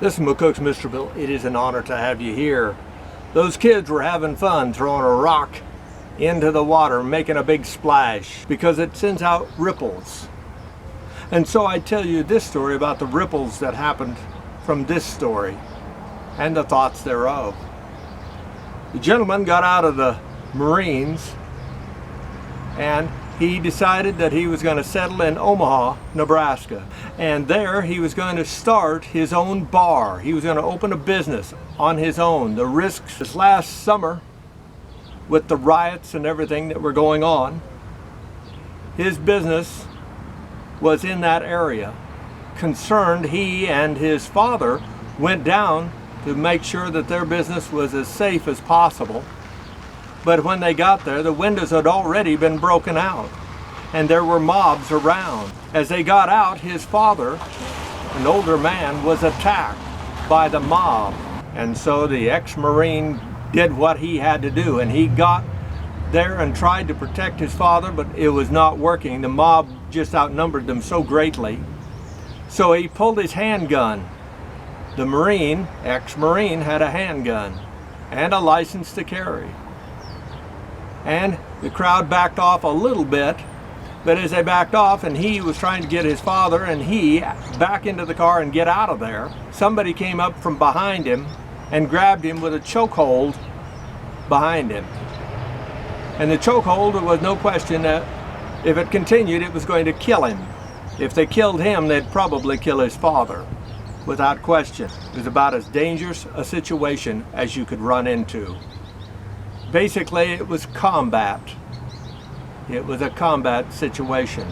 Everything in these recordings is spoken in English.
This is McCook's Misterville. It is an honor to have you here. Those kids were having fun throwing a rock into the water, making a big splash because it sends out ripples. And so I tell you this story about the ripples that happened from this story and the thoughts thereof. The gentleman got out of the Marines and he decided that he was going to settle in Omaha, Nebraska. And there he was going to start his own bar. He was going to open a business on his own. The risks this last summer with the riots and everything that were going on, his business was in that area. Concerned, he and his father went down to make sure that their business was as safe as possible. But when they got there, the windows had already been broken out and there were mobs around. As they got out, his father, an older man, was attacked by the mob. And so the ex-Marine did what he had to do, and he got there and tried to protect his father, but it was not working. The mob just outnumbered them so greatly. So he pulled his handgun. The Marine, ex-Marine, had a handgun and a license to carry. And the crowd backed off a little bit, but as they backed off and he was trying to get his father and he back into the car and get out of there, somebody came up from behind him and grabbed him with a chokehold behind him. And the chokehold, there was no question that if it continued, it was going to kill him. If they killed him, they'd probably kill his father, without question. It was about as dangerous a situation as you could run into. Basically, it was combat. It was a combat situation.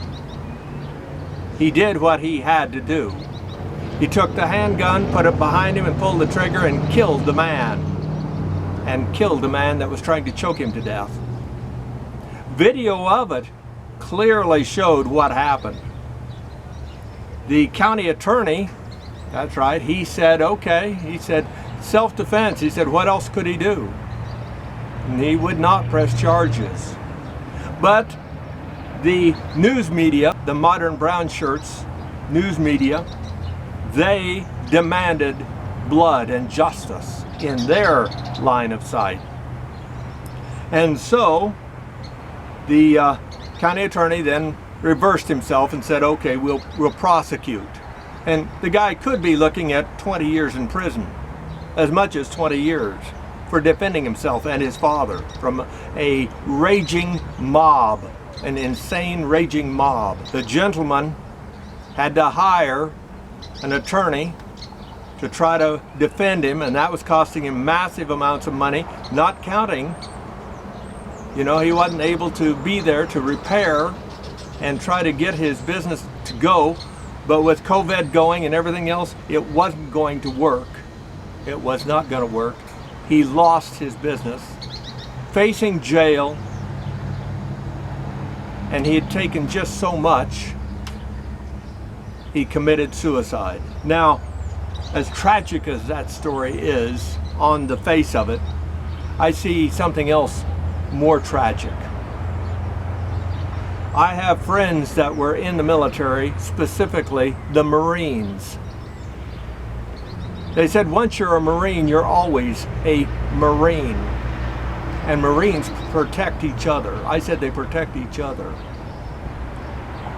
He did what he had to do. He took the handgun, put it behind him, and pulled the trigger and killed the man. And killed the man that was trying to choke him to death. Video of it clearly showed what happened. The county attorney, that's right, he said, okay, he said, self-defense. He said, what else could he do? And he would not press charges. But the news media, the modern brown shirts news media, they demanded blood and justice in their line of sight. And so the county attorney then reversed himself and said, okay, we'll prosecute. And the guy could be looking at 20 years in prison, as much as 20 years. For defending himself and his father from a raging mob, an insane raging mob. The gentleman had to hire an attorney to try to defend him, and that was costing him massive amounts of money, not counting, he wasn't able to be there to repair and try to get his business to go, but with COVID going and everything else, it wasn't going to work. It was not going to work. He lost his business, facing jail, and he had taken just so much, he committed suicide. Now, as tragic as that story is on the face of it, I see something else more tragic. I have friends that were in the military, specifically the Marines. They said once you're a Marine, you're always a Marine. And Marines protect each other. I said they protect each other.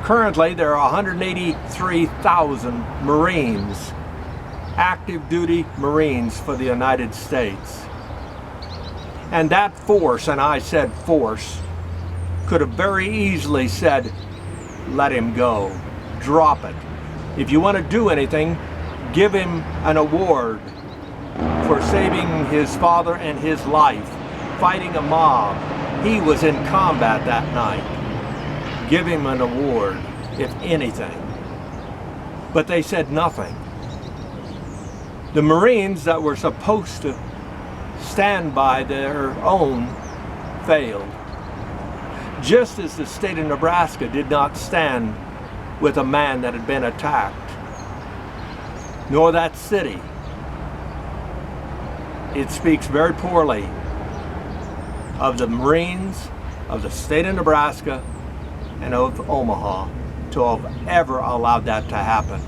Currently, there are 183,000 Marines, active duty Marines for the United States. And that force, and I said force, could have very easily said, let him go, drop it. If you want to do anything, give him an award for saving his father and his life, fighting a mob. He was in combat that night. Give him an award, if anything. But they said nothing. The Marines that were supposed to stand by their own failed. Just as the state of Nebraska did not stand with a man that had been attacked, nor that city. It speaks very poorly of the Marines, of the state of Nebraska, and of Omaha to have ever allowed that to happen.